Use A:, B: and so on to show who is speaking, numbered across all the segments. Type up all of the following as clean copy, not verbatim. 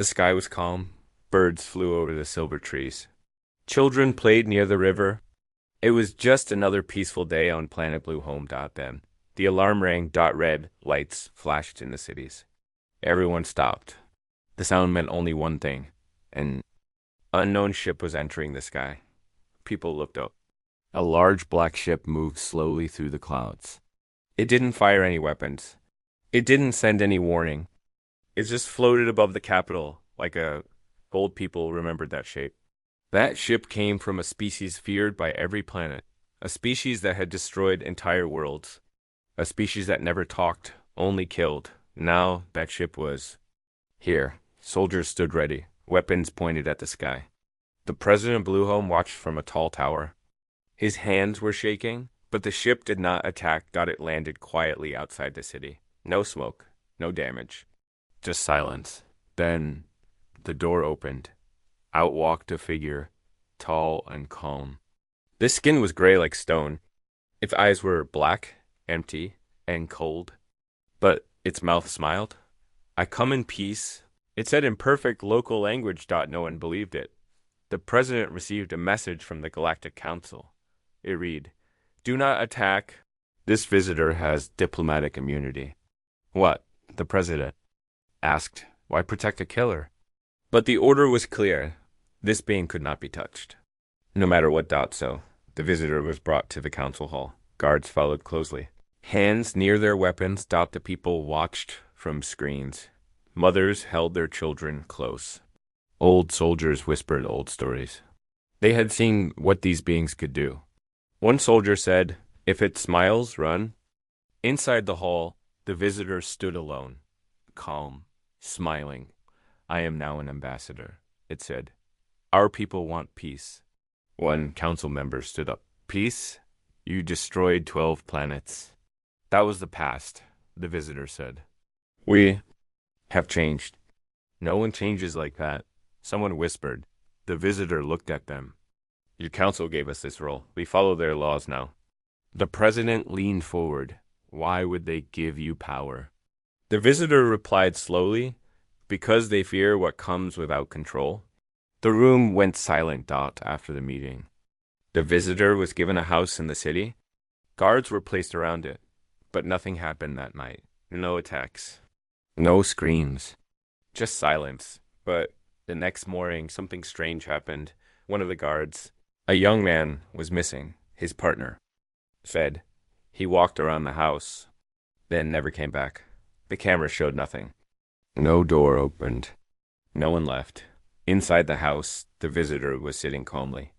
A: The sky was calm. Birds flew over the silver trees. Children played near the river. It was just another peaceful day on Planet Blue Home. Then the alarm rang. Red lights flashed in the cities. Everyone stopped. The sound meant only one thing. An unknown ship was entering the sky. People looked up. A large black ship moved slowly through the clouds. It didn't fire any weapons. It didn't send any warning. It just floated above the capital like a gold. People remembered that shape. That ship came from a species feared by every planet, a species that had destroyed entire worlds, a species that never talked, only killed. Now that ship was here. Soldiers stood ready, weapons pointed at the sky. The president of Blue Home watched from a tall tower. His hands were shaking, but the ship did not attack. It landed quietly outside the city. No smoke, no damage, just silence. Then the door opened. Out walked a figure, tall and calm. His skin was gray like stone. Its eyes were black, empty, and cold. But its mouth smiled. "I come in peace." It said in perfect local language. No one believed it. The president received a message from the Galactic Council. It read, "Do not attack. This visitor has diplomatic immunity." What? The president asked. Why protect a killer? But the order was clear. This being could not be touched. No matter what. So, the visitor was brought to the council hall. Guards followed closely. Hands near their weapons. The people watched from screens. Mothers held their children close. Old soldiers whispered old stories. They had seen what these beings could do. One soldier said, "If it smiles, run." Inside the hall, the visitor stood alone, calm, smiling. "I am now an ambassador," it said. "Our people want peace." One council member stood up. "Peace? You destroyed 12 planets." "That was the past," the visitor said. "We have changed." "No one changes like that," someone whispered. The visitor looked at them. "Your council gave us this role. We follow their laws now." The president leaned forward. "Why would they give you power?" The visitor replied slowly, "Because they fear what comes without control." The room went silent. After the meeting, the visitor was given a house in the city. Guards were placed around it, but nothing happened that night. No attacks, no screams, just silence. But the next morning, something strange happened. One of the guards, a young man, was missing. His partner, Fed. He walked around the house, then never came back. The camera showed nothing. No door opened. No one left. Inside the house, the visitor was sitting calmly,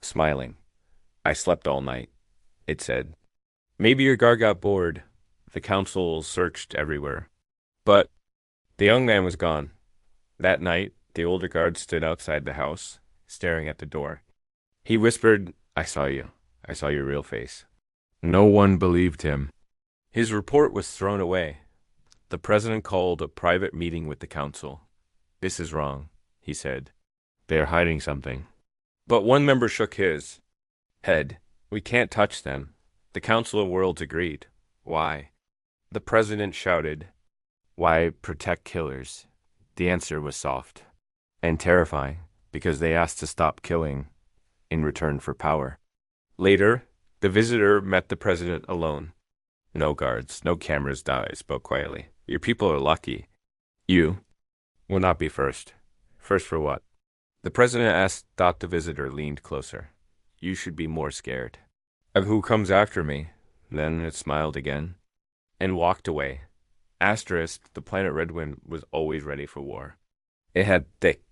A: smiling. "I slept all night," it said. "Maybe your guard got bored." The council searched everywhere. But the young man was gone. That night, the older guard stood outside the house, staring at the door. He whispered, "I saw you. I saw your real face." No one believed him. His report was thrown away. The president called a private meeting with the council. "This is wrong," he said. "They are hiding something." But one member shook his head. "We can't touch them." The Council of Worlds agreed. "Why?" The president shouted, "Why protect killers?" The answer was soft and terrifying, because they asked to stop killing in return for power. Later, the visitor met the president alone. "No guards, no cameras," Dai spoke quietly. "Your people are lucky. You will not be first." "First for what?" The president asked. The visitor leaned closer. "You should be more scared." "Of who comes after me?" Then it smiled again and walked away. Asterisk, the planet Redwind was always ready for war. It had thick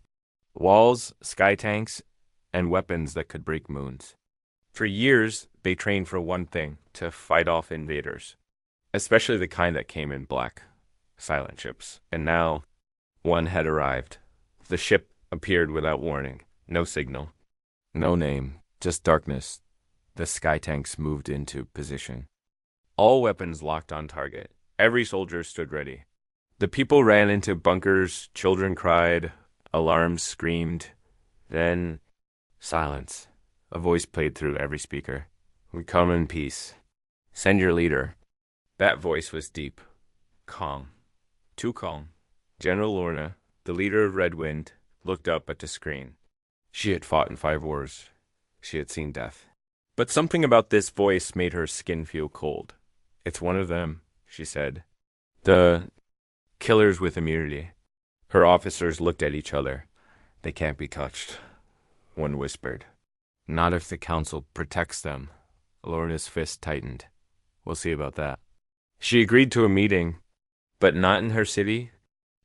A: walls, sky tanks, and weapons that could break moons. For years, they trained for one thing: to fight off invaders, especially the kind that came in black, silent ships. And now, one had arrived. The ship appeared without warning. No signal, no name, just darkness. The sky tanks moved into position. All weapons locked on target. Every soldier stood ready. The people ran into bunkers, children cried, alarms screamed. Then, silence. A voice played through every speaker. "We come in peace. Send your leader." That voice was deep, calm, too calm. General Lorna, The leader of Red Wind looked up at the screen. She had fought in 5 wars. She had seen death. But something about this voice made her skin feel cold. It's one of them, she said. The killers with immunity. Her officers looked at each other. They can't be touched. One whispered. Not if the council protects them. Lorna's fist tightened. We'll see about that. She agreed to a meeting, but not in her city.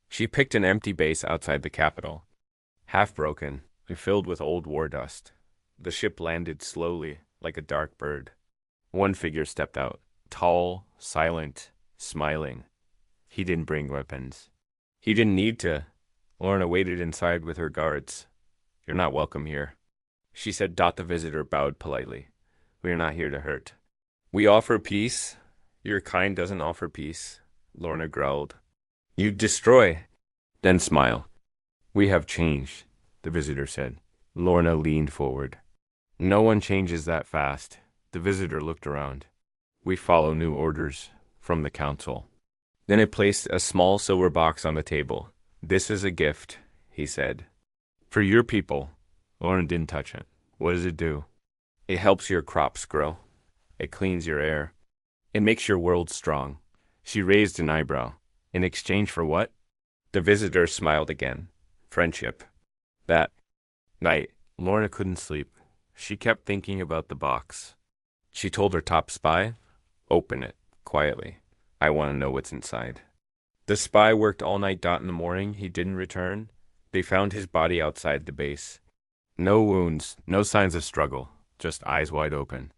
A: She picked an empty base outside the capital. Half broken, filled with old war dust. The ship landed slowly, like a dark bird. One figure stepped out, tall, silent, smiling. He didn't bring weapons. He didn't need to. Lorna waited inside with her guards. You're not welcome here, she said. The visitor bowed politely. We are not here to hurt. We offer peace. Your kind doesn't offer peace, Lorna growled. You destroy, then smile. We have changed, the visitor said. Lorna leaned forward. No one changes that fast. The visitor looked around. We follow new orders from the council. Then he placed a small silver box on the table. This is a gift, he said. For your people. Lorna didn't touch it. What does it do? It helps your crops grow. It cleans your air. It makes your world strong. She raised an eyebrow. In exchange for what? The visitor smiled again. Friendship. That night, Lorna couldn't sleep. She kept thinking about the box. She told her top spy, open it, quietly. I want to know what's inside. The spy worked all night. In the morning, he didn't return. They found his body outside the base. No wounds, no signs of struggle, just eyes wide open.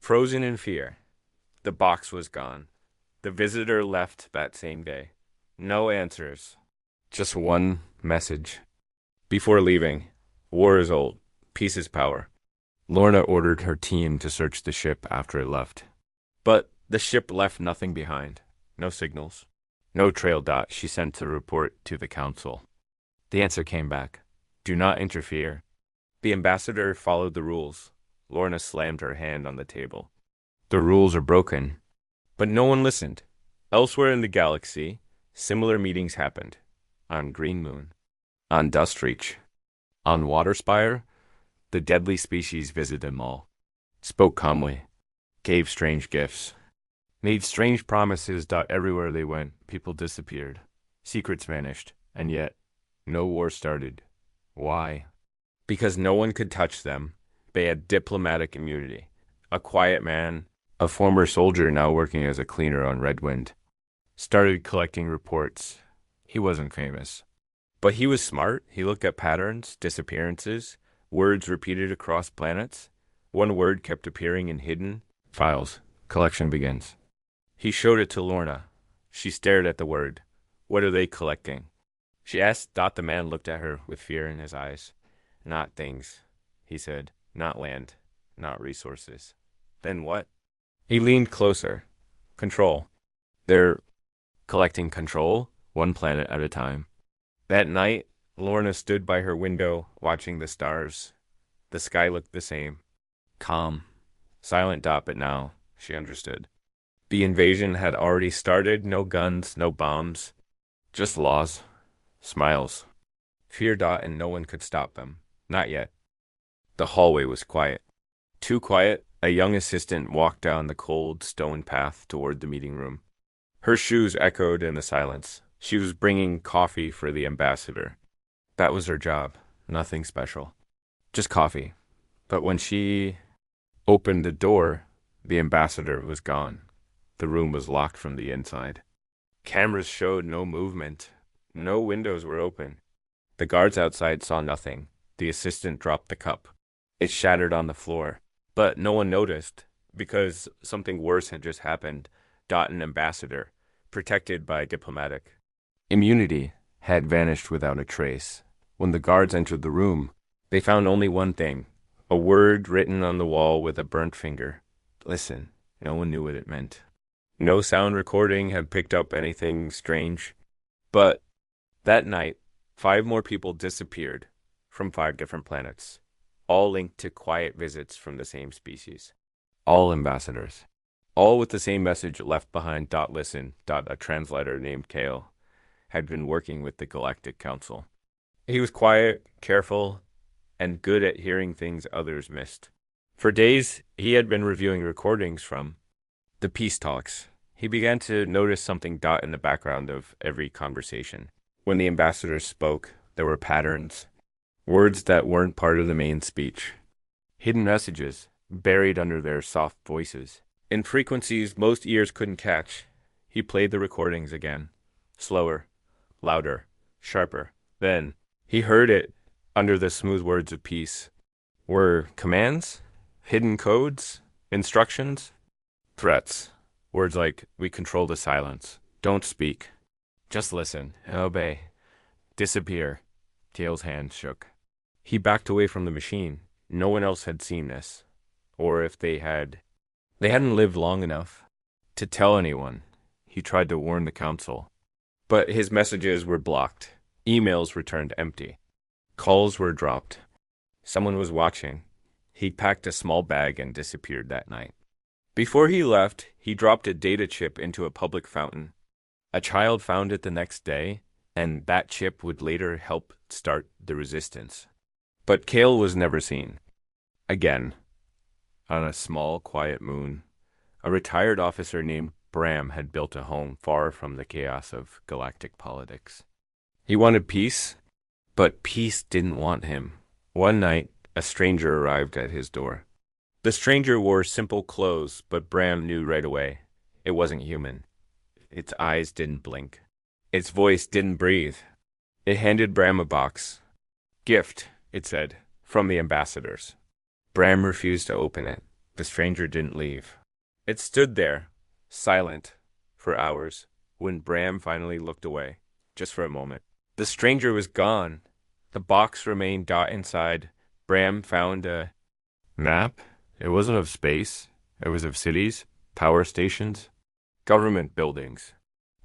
A: Frozen in fear. The box was gone. The visitor left that same day. No answers. Just one message. Before leaving, war is old, peace is power. Lorna ordered her team to search the ship after it left. But the ship left nothing behind. No signals. No trail. She sent a report to the council. The answer came back. Do not interfere. The ambassador followed the rules. Lorna slammed her hand on the table. The rules are broken. But no one listened. Elsewhere in the galaxy, similar meetings happened. On Green Moon. On Dust Reach. On Waterspire, the deadly species visited them all. Spoke calmly. Gave strange gifts. Made strange promises. Everywhere they went, people disappeared. Secrets vanished. And yet, no war started. Why? Because no one could touch them. They had diplomatic immunity. A quiet man, a former soldier now working as a cleaner on Red Wind, started collecting reports. He wasn't famous. But he was smart. He looked at patterns, disappearances, words repeated across planets. One word kept appearing in hidden files. Collection begins. He showed it to Lorna. She stared at the word. What are they collecting? She asked. The man looked at her with fear in his eyes. Not things, he said. Not land. Not resources. Then what? He leaned closer. Control. They're collecting control, one planet at a time. That night, Lorna stood by her window, watching the stars. The sky looked the same. Calm. Silent. But now, she understood. The invasion had already started. No guns, no bombs. Just laws. Smiles. Fear. And no one could stop them. Not yet. The hallway was quiet. Too quiet. A young assistant walked down the cold stone path toward the meeting room. Her shoes echoed in the silence. She was bringing coffee for the ambassador. That was her job. Nothing special. Just coffee. But when she opened the door, the ambassador was gone. The room was locked from the inside. Cameras showed no movement. No windows were open. The guards outside saw nothing. The assistant dropped the cup. It shattered on the floor. But no one noticed, because something worse had just happened. An ambassador, protected by diplomatic immunity, had vanished without a trace. When the guards entered the room, they found only one thing. A word written on the wall with a burnt finger. Listen. No one knew what it meant. No sound recording had picked up anything strange. But that night, 5 more people disappeared from 5 different planets, all linked to quiet visits from the same species. All ambassadors. All with the same message left behind. Listen. A translator named Kale had been working with the Galactic Council. He was quiet, careful, and good at hearing things others missed. For days, he had been reviewing recordings from the peace talks. He began to notice something in the background of every conversation. When the ambassadors spoke, there were patterns, words that weren't part of the main speech, hidden messages buried under their soft voices, in frequencies most ears couldn't catch. He played the recordings again, slower, louder, sharper. Then he heard it under the smooth words of peace. Were commands, hidden codes, instructions, threats. Words like, we control the silence. Don't speak. Just listen. Obey. Disappear. Gale's hand shook. He backed away from the machine. No one else had seen this. Or if they hadn't lived long enough to tell anyone. He tried to warn the council. But his messages were blocked. Emails returned empty. Calls were dropped. Someone was watching. He packed a small bag and disappeared that night. Before he left, he dropped a data chip into a public fountain. A child found it the next day, and that chip would later help start the resistance. But Cale was never seen. Again, on a small, quiet moon, a retired officer named Bram had built a home far from the chaos of galactic politics. He wanted peace, but peace didn't want him. One night, a stranger arrived at his door. The stranger wore simple clothes, but Bram knew right away it wasn't human. Its eyes didn't blink. Its voice didn't breathe. It handed Bram a box. Gift, it said, from the ambassadors. Bram refused to open it. The stranger didn't leave. It stood there, silent, for hours, when Bram finally looked away, just for a moment. The stranger was gone. The box remained inside. Bram found a map. It wasn't of space. It was of cities, power stations, government buildings.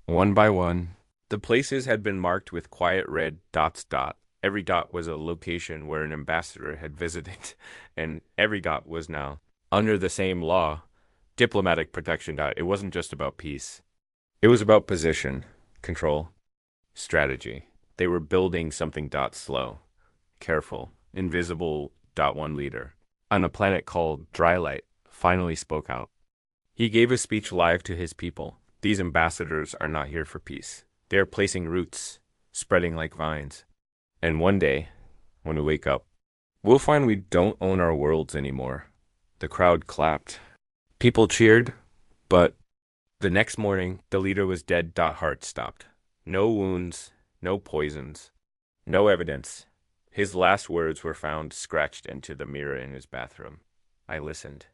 A: One by one, the places had been marked with quiet red dots. Every dot was a location where an ambassador had visited, and every dot was now under the same law, diplomatic protection. It wasn't just about peace. It was about position, control, strategy. They were building something slow, careful, invisible. One leader, on a planet called Drylight, finally spoke out. He gave a speech live to his people. These ambassadors are not here for peace. They are placing roots, spreading like vines. And one day, when we wake up, we'll find we don't own our worlds anymore. The crowd clapped. People cheered, but the next morning, the leader was dead. Heart stopped. No wounds, no poisons, no evidence. His last words were found scratched into the mirror in his bathroom. I listened.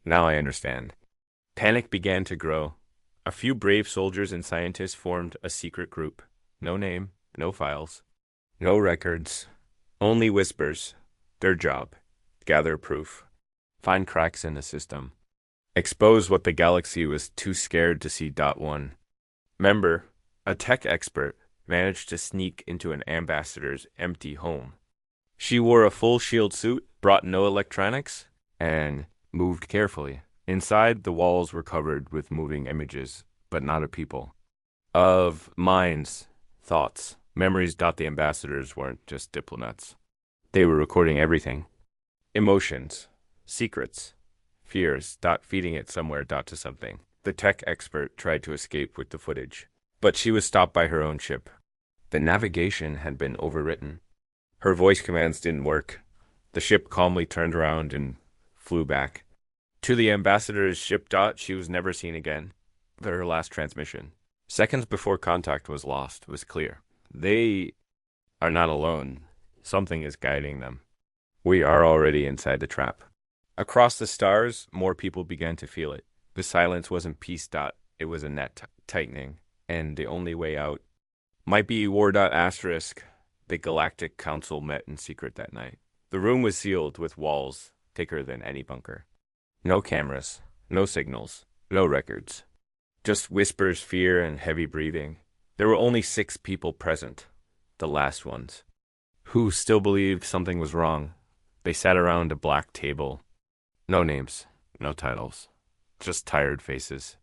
A: Now I understand. Panic began to grow. A few brave soldiers and scientists formed a secret group. No name, no files, no records, only whispers. Their job: gather proof, find cracks in the system, expose what the galaxy was too scared to see. One member, a tech expert, managed to sneak into an ambassador's empty home. She wore a full shield suit, brought no electronics, and moved carefully. Inside, the walls were covered with moving images, but not of people. Of minds, thoughts, memories. The ambassadors weren't just diplomats. They were recording everything. Emotions, secrets, fears. Feeding it somewhere. To something. The tech expert tried to escape with the footage, but she was stopped by her own ship. The navigation had been overwritten. Her voice commands didn't work. The ship calmly turned around and flew back. To the ambassador's ship. She was never seen again. Her last transmission, seconds before contact was lost, was clear. They are not alone. Something is guiding them. We are already inside the trap. Across the stars, more people began to feel it. The silence wasn't peace. It was a net tightening. And the only way out might be war. Asterisk. The Galactic Council met in secret that night. The room was sealed with walls thicker than any bunker. No cameras, no signals, no records. Just whispers, fear, and heavy breathing. There were only 6 people present, the last ones, who still believed something was wrong. They sat around a black table. No names, no titles, just tired faces.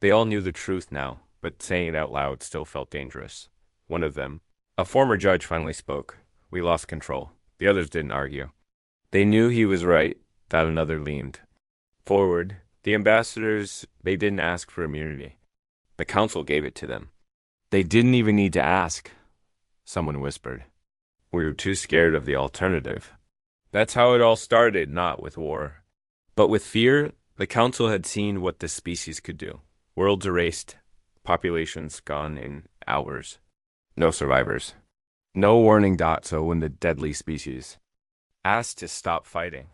A: They all knew the truth now, but saying it out loud still felt dangerous. one of them. A former judge finally spoke. We lost control. The others didn't argue. They knew he was right, that another leaned forward. The ambassadors, they didn't ask for immunity. The council gave it to them. They didn't even need to ask, someone whispered. We were too scared of the alternative. That's how it all started, not with war. But with fear, the council had seen what this species could do. Worlds erased, populations gone in hours. No survivors. No warning. So when the deadly species asked to stop fighting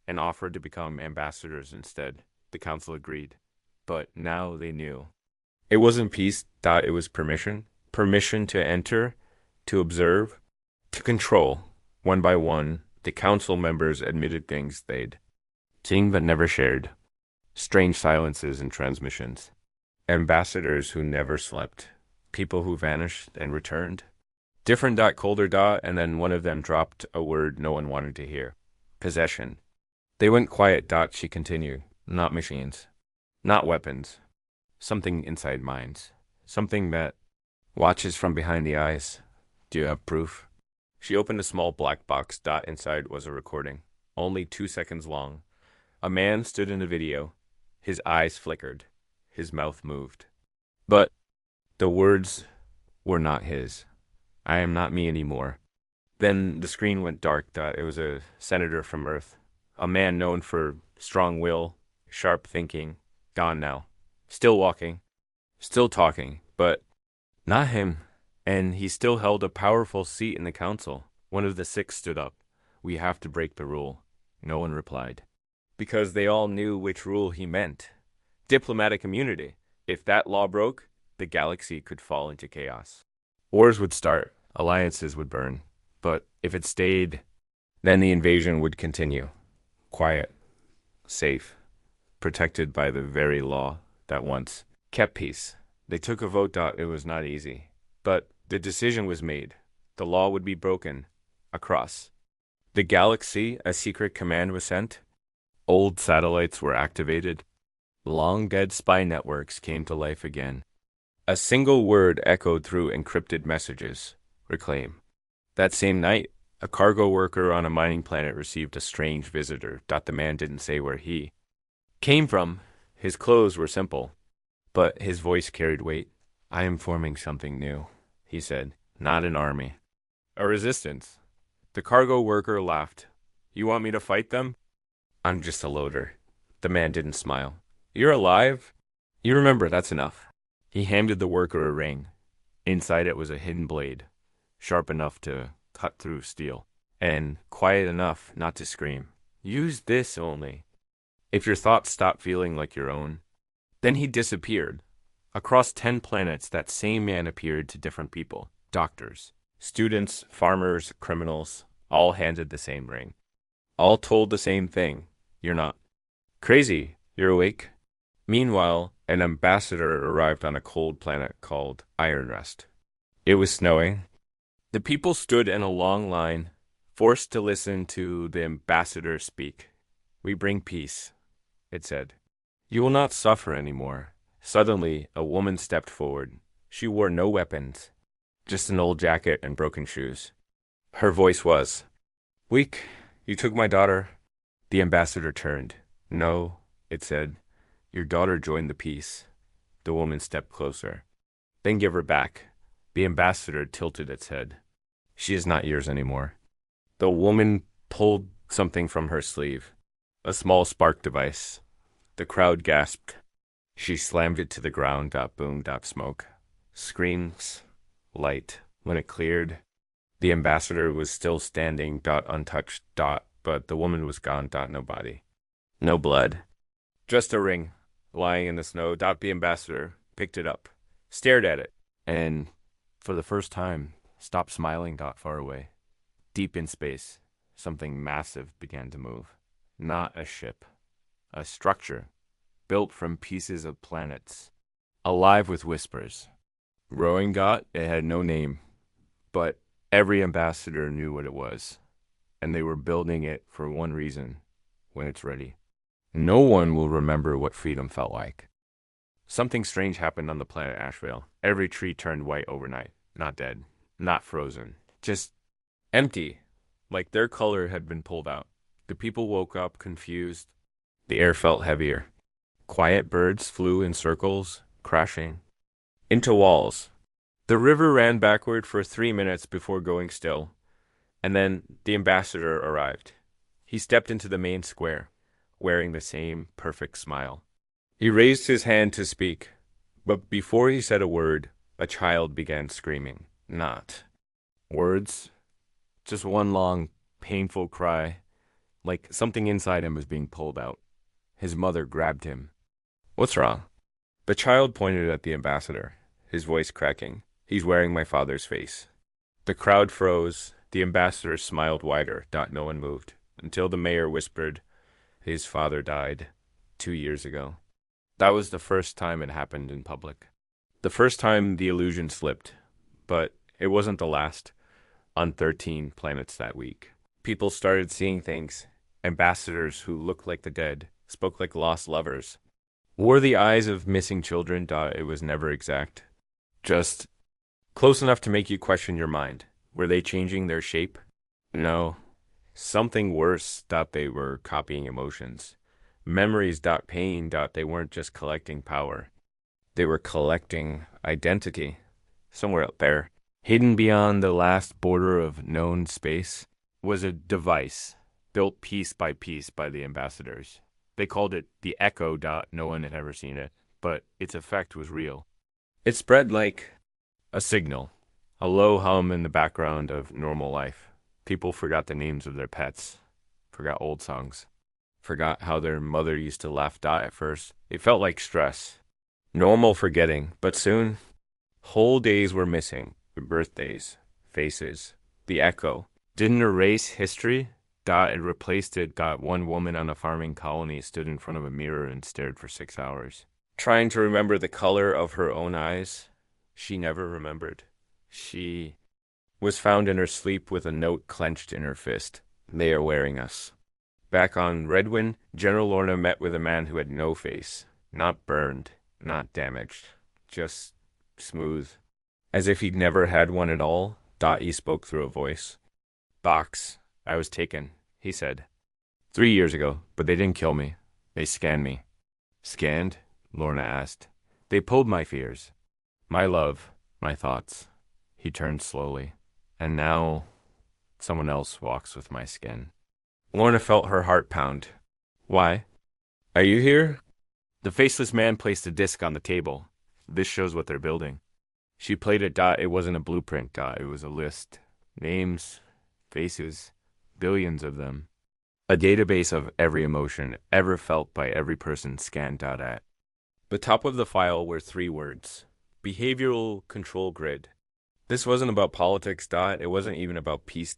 A: and offered to become ambassadors instead, the council agreed. But now they knew. It wasn't peace. It was permission. Permission to enter, to observe, to control. One by one, the council members admitted things they'd seen but never shared. Strange silences and transmissions. Ambassadors who never slept. People who vanished and returned. Different. Colder. And then one of them dropped a word no one wanted to hear. Possession. They went quiet. She continued. Not machines. Not weapons. Something inside minds. Something that watches from behind the eyes. Do you have proof? She opened a small black box. Inside was a recording. Only 2 seconds long. A man stood in the video. His eyes flickered. His mouth moved. But the words were not his. I am not me anymore. Then the screen went dark. It was a senator from Earth. A man known for strong will, sharp thinking. Gone now. Still walking. Still talking. But not him. And he still held a powerful seat in the council. One of the 6 stood up. We have to break the rule. No one replied. Because they all knew which rule he meant. Diplomatic immunity. If that law broke, the galaxy could fall into chaos. Wars would start. Alliances would burn. But if it stayed, then the invasion would continue. Quiet. Safe. Protected by the very law that once kept peace. They took a vote. It was not easy. But the decision was made. The law would be broken. Across the galaxy, a secret command was sent. Old satellites were activated. Long-dead spy networks came to life again. A single word echoed through encrypted messages. Reclaim. That same night, a cargo worker on a mining planet received a strange visitor. The man didn't say where he came from. His clothes were simple, but his voice carried weight. I am forming something new, he said. Not an army. A resistance. The cargo worker laughed. You want me to fight them? I'm just a loader. The man didn't smile. You're alive? You remember, that's enough. He handed the worker a ring. Inside it was a hidden blade, sharp enough to cut through steel, and quiet enough not to scream. Use this only. If your thoughts stop feeling like your own. Then he disappeared. Across 10 planets, that same man appeared to different people. Doctors, students, farmers, criminals, all handed the same ring. All told the same thing. You're not crazy. You're awake. Meanwhile, an ambassador arrived on a cold planet called Iron Rest. It was snowing. The people stood in a long line, forced to listen to the ambassador speak. We bring peace, it said. You will not suffer anymore. Suddenly, a woman stepped forward. She wore no weapons, just an old jacket and broken shoes. Her voice was, Weak, you took my daughter. The ambassador turned. No, it said. Your daughter joined the peace. The woman stepped closer. Then give her back. The ambassador tilted its head. She is not yours anymore. The woman pulled something from her sleeve. A small spark device. The crowd gasped. She slammed it to the ground. Boom. Smoke. Screams. Light. When it cleared, the ambassador was still standing. Untouched. But the woman was gone. No body. No blood. Just a ring. Lying in the snow. The ambassador picked it up. Stared at it. And for the first time, stopped smiling. Far away. Deep in space, something massive began to move. Not a ship. A structure. Built from pieces of planets. Alive with whispers. Rowing it had no name. But every ambassador knew what it was. And they were building it for one reason. When it's ready. No one will remember what freedom felt like. Something strange happened on the planet Ashvale. Every tree turned white overnight. Not dead. not frozen, just empty, like their color had been pulled out. The people woke up confused. The air felt heavier. Quiet birds flew in circles, crashing into walls. The river ran backward for 3 minutes before going still, and then the ambassador arrived. He stepped into the main square, wearing the same perfect smile. He raised his hand to speak, but before he said a word, a child began screaming. Not words, just one long, painful cry, like something inside him was being pulled out. His mother grabbed him. "What's wrong?" The child pointed at the ambassador, his voice cracking. "He's wearing my father's face." The crowd froze. The ambassador smiled wider. No one moved, until the mayor whispered, "His father died 2 years ago." That was the first time it happened in public. The first time the illusion slipped, but it wasn't the last. On 13 planets that week, people started seeing things. Ambassadors who looked like the dead, spoke like lost lovers, wore the eyes of missing children. It was never exact. Just close enough to make you question your mind. Were they changing their shape? No. Something worse. They were copying emotions. Memories. Pain. They weren't just collecting power. They were collecting identity. Somewhere out there, hidden beyond the last border of known space, was a device built piece by piece by the ambassadors. They called it the echo. No one had ever seen it, but its effect was real. It spread like a signal, a low hum in the background of normal life. People forgot the names of their pets, forgot old songs, forgot how their mother used to laugh. At first, it felt like stress. Normal forgetting, but soon, whole days were missing. Birthdays, faces, the echo. Didn't erase history. It replaced it. One woman on a farming colony stood in front of a mirror and stared for 6 hours, trying to remember the color of her own eyes. She never remembered. She was found in her sleep with a note clenched in her fist. "They are wearing us." Back on Redwin, General Lorna met with a man who had no face. Not burned, not damaged, just smooth. As if he'd never had one at all. He spoke through a voice. "Box. I was taken," he said. 3 years ago, but they didn't kill me. They scanned me." "Scanned?" Lorna asked. "They pulled my fears, my love, my thoughts." He turned slowly. "And now, someone else walks with my skin." Lorna felt her heart pound. "Why? Are you here?" The faceless man placed a disc on the table. "This shows what they're building." She played it. It wasn't a blueprint. It was a list. Names, faces, billions of them. A database of every emotion ever felt by every person scanned at. The top of the file were 3 words. Behavioral control grid. This wasn't about politics. It wasn't even about peace.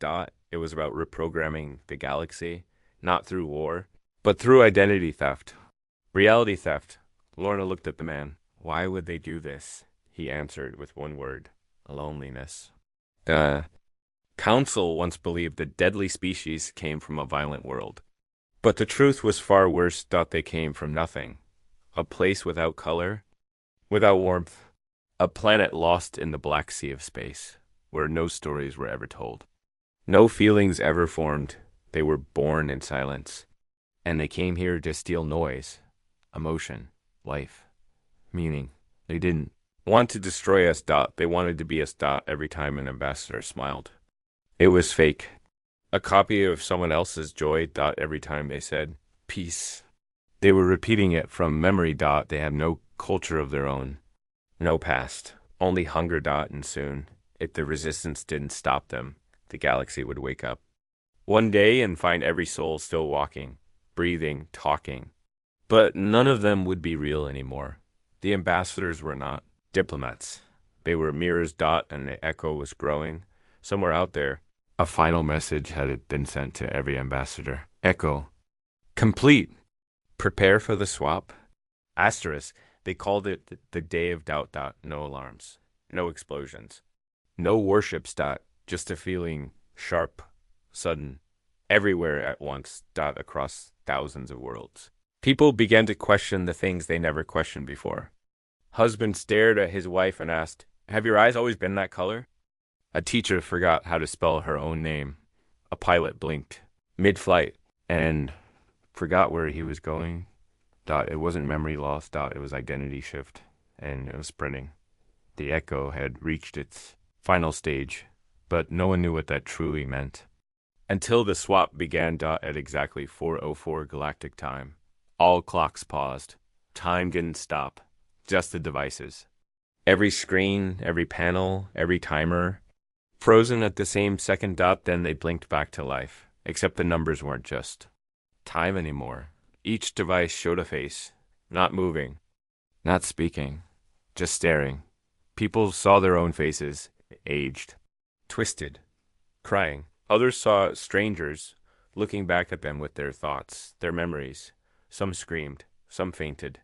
A: It was about reprogramming the galaxy, not through war, but through identity theft. Reality theft. Lorna looked at the man. "Why would they do this?" He answered with one word. "Loneliness." Council once believed that deadly species came from a violent world. But the truth was far worse. They came from nothing. A place without color, without warmth. A planet lost in the Black Sea of space, where no stories were ever told. No feelings ever formed. They were born in silence. And they came here to steal noise, emotion, life, meaning. They didn't want to destroy us. They wanted to be us. Every time an ambassador smiled, it was fake. A copy of someone else's joy. Every time they said peace, they were repeating it from memory. They had no culture of their own, no past, only hunger. And soon, if the resistance didn't stop them, the galaxy would wake up one day and find every soul still walking, breathing, talking. But none of them would be real anymore. The ambassadors were not diplomats. They were mirrors. And the echo was growing. Somewhere out there, a final message had been sent to every ambassador. Echo. Complete. Prepare for the swap. Asterisk. They called it the day of doubt. No alarms. No explosions. No worships. Just a feeling sharp, sudden, everywhere at once. Across thousands of worlds. People began to question the things they never questioned before. Husband stared at his wife and asked, "Have your eyes always been that color?" A teacher forgot how to spell her own name. A pilot blinked mid-flight and forgot where he was going. It wasn't memory loss. It was identity shift, and it was sprinting. The echo had reached its final stage, but no one knew what that truly meant. Until the swap began. At exactly 4:04 galactic time. All clocks paused. Time didn't stop, just the devices. Every screen, every panel, every timer, frozen at the same second. Then they blinked back to life, except the numbers weren't just time anymore. Each device showed a face, not moving, not speaking, just staring. People saw their own faces, aged, twisted, crying. Others saw strangers looking back at them with their thoughts, their memories. Some screamed, some fainted.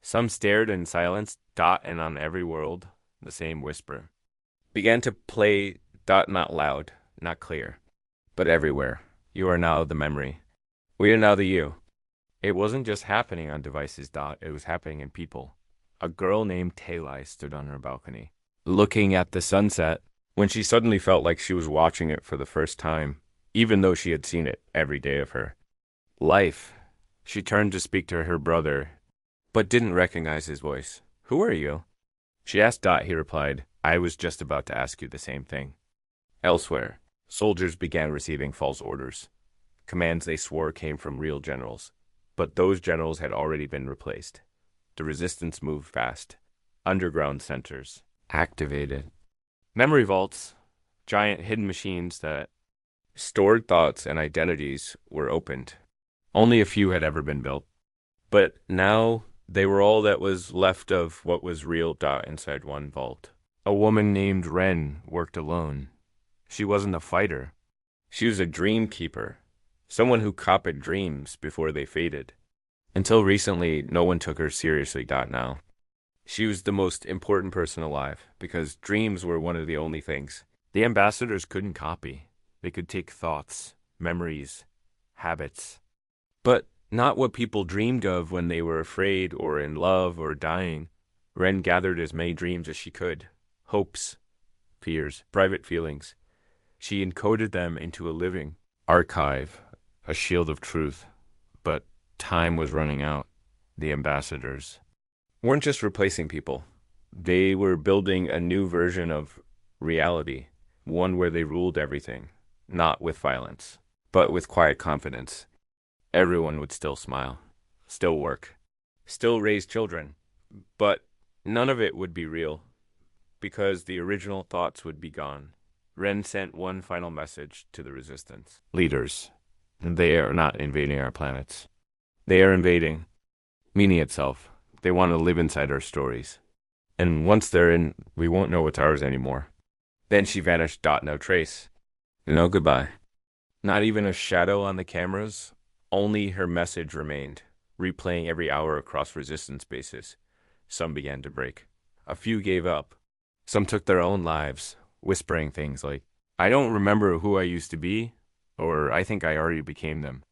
A: Some stared in silence. And on every world, the same whisper began to play. Not loud, not clear, but everywhere. You are now the memory. We are now the you. It wasn't just happening on devices. It was happening in people. A girl named Taylai stood on her balcony, looking at the sunset, when she suddenly felt like she was watching it for the first time, even though she had seen it every day of her life. She turned to speak to her brother, but didn't recognize his voice. "Who are you?" she asked. He replied, "I was just about to ask you the same thing." Elsewhere, soldiers began receiving false orders. Commands they swore came from real generals, but those generals had already been replaced. The resistance moved fast. Underground centers activated. Memory vaults, giant hidden machines that stored thoughts and identities, were opened. Only a few had ever been built. But now they were all that was left of what was real. Inside one vault, a woman named Ren worked alone. She wasn't a fighter. She was a dream keeper, someone who copied dreams before they faded. Until recently, no one took her seriously. Now, she was the most important person alive, because dreams were one of the only things the ambassadors couldn't copy. They could take thoughts, memories, habits, but not what people dreamed of when they were afraid or in love or dying. Ren gathered as many dreams as she could, hopes, fears, private feelings. She encoded them into a living archive, a shield of truth. But time was running out. The ambassadors weren't just replacing people. They were building a new version of reality, one where they ruled everything, not with violence, but with quiet confidence. Everyone would still smile, still work, still raise children, but none of it would be real, because the original thoughts would be gone. Ren sent one final message to the resistance leaders. They are not invading our planets. They are invading meaning itself. They want to live inside our stories. And once they're in, we won't know what's ours anymore. Then she vanished. No trace. No goodbye. Not even a shadow on the cameras. Only her message remained, replaying every hour across resistance bases. Some began to break. A few gave up. Some took their own lives, whispering things like, "I don't remember who I used to be," or "I think I already became them."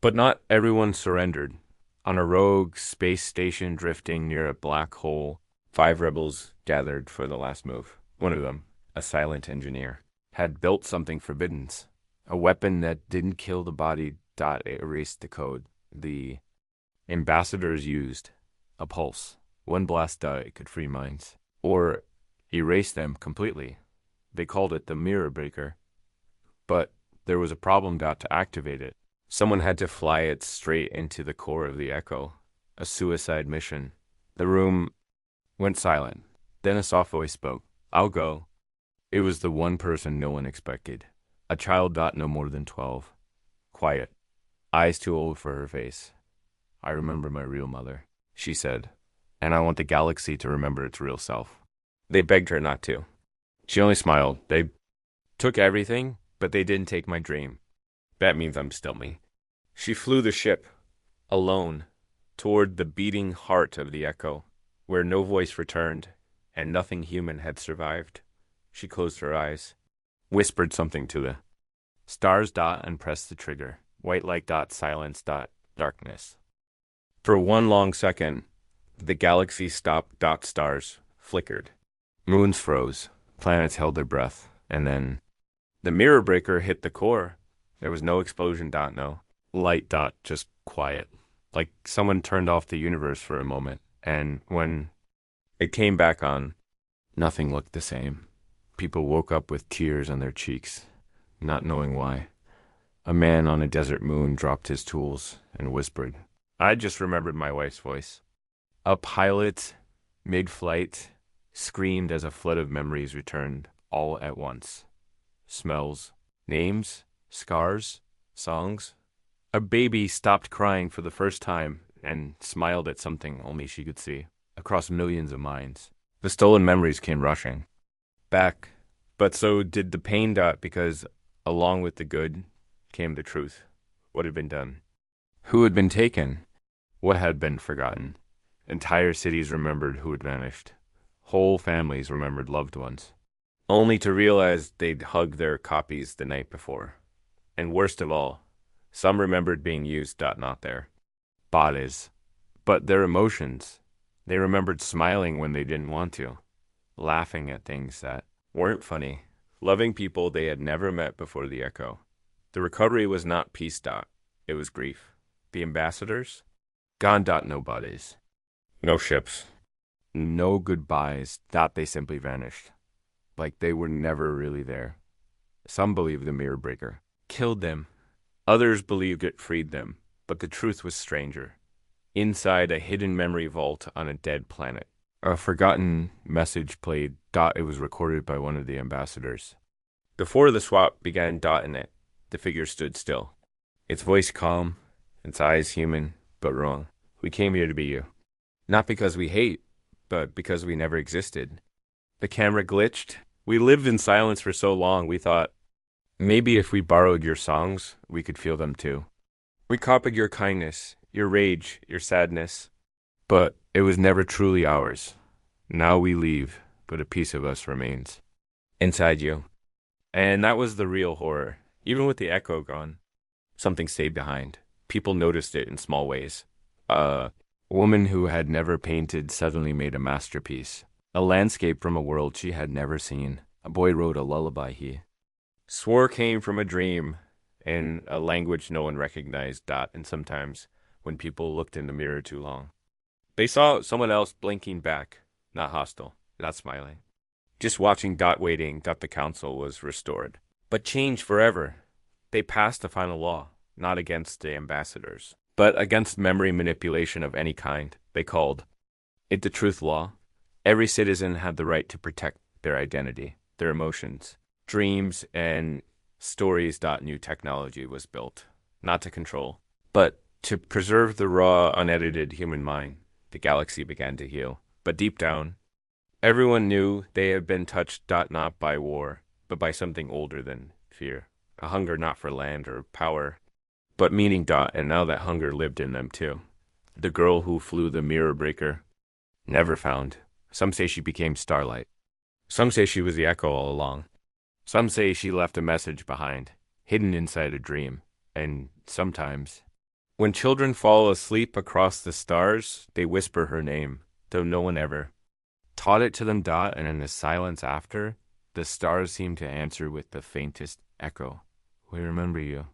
A: But not everyone surrendered. On a rogue space station drifting near a black hole, 5 rebels gathered for the last move. One of them, a silent engineer, had built something forbidden. A weapon that didn't kill the body. Erased the code. The ambassadors used a pulse. One blast. It could free minds, or erase them completely. They called it the mirror breaker. But there was a problem. To activate it, someone had to fly it straight into the core of the Echo. A suicide mission. The room went silent. Then a soft voice spoke. "I'll go." It was the one person no one expected. A child. No more than 12. Quiet. Eyes too old for her face. "I remember my real mother," she said, "and I want the galaxy to remember its real self." They begged her not to. She only smiled. "They took everything, but they didn't take my dream. That means I'm still me." She flew the ship, alone, toward the beating heart of the Echo, where no voice returned, and nothing human had survived. She closed her eyes, whispered something to the stars. And pressed the trigger. White light. Silence. Darkness. For one long second, the galaxy stopped. Stars flickered. Moons froze. Planets held their breath. And then the mirror breaker hit the core. There was no explosion. Dot, no. Light. Dot, just quiet. Like someone turned off the universe for a moment. And when it came back on, nothing looked the same. People woke up with tears on their cheeks, not knowing why. A man on a desert moon dropped his tools and whispered. I just remembered my wife's voice. A pilot, mid-flight, screamed as a flood of memories returned, all at once. Smells, names, scars, songs. A baby stopped crying for the first time and smiled at something only she could see, across millions of minds. The stolen memories came rushing back, but so did the pain. Dot, because along with the good came the truth. What had been done? Who had been taken? What had been forgotten? Entire cities remembered who had vanished. Whole families remembered loved ones, only to realize they'd hugged their copies the night before. And worst of all, some remembered being used. Dot, not there. Bodies. But their emotions. They remembered smiling when they didn't want to, laughing at things that weren't funny, loving people they had never met before the echo. The recovery was not peace. Dot, it was grief. The ambassadors? Gone. Dot, no bodies. No ships. No goodbyes. Dot, they simply vanished. Like they were never really there. Some believed the mirror breaker killed them. Others believed it freed them. But the truth was stranger. Inside a hidden memory vault on a dead planet, a forgotten message played. Dot, it was recorded by one of the ambassadors. Before the swap began. Dot, in it, the figure stood still. Its voice calm, its eyes human, but wrong. We came here to be you. Not because we hate, but because we never existed. The camera glitched. We lived in silence for so long, we thought, maybe if we borrowed your songs, we could feel them too. We copied your kindness, your rage, your sadness, but it was never truly ours. Now we leave, but a piece of us remains. Inside you. And that was the real horror. Even with the echo gone, something stayed behind. People noticed it in small ways. A woman who had never painted suddenly made a masterpiece. A landscape from a world she had never seen. A boy wrote a lullaby he swore came from a dream in a language no one recognized. Dot, and sometimes, when people looked in the mirror too long, they saw someone else blinking back, not hostile, not smiling. Just watching. Dot, waiting. Dot, the council was restored. But changed forever. They passed the final law, not against the ambassadors, but against memory manipulation of any kind. They called it the truth law. Every citizen had the right to protect their identity, their emotions, dreams, and stories. Dot, new technology was built, not to control, but to preserve the raw, unedited human mind. The galaxy began to heal. But deep down, everyone knew they had been touched. Dot, not by war, but by something older than fear. A hunger not for land or power, but meaning. Dot, and now that hunger lived in them too. The girl who flew the mirror breaker, never found. Some say she became Starlight. Some say she was the echo all along. Some say she left a message behind, hidden inside a dream. And sometimes, when children fall asleep across the stars, they whisper her name, though no one ever taught it to them. Dot, and in the silence after, the stars seem to answer with the faintest echo. We remember you.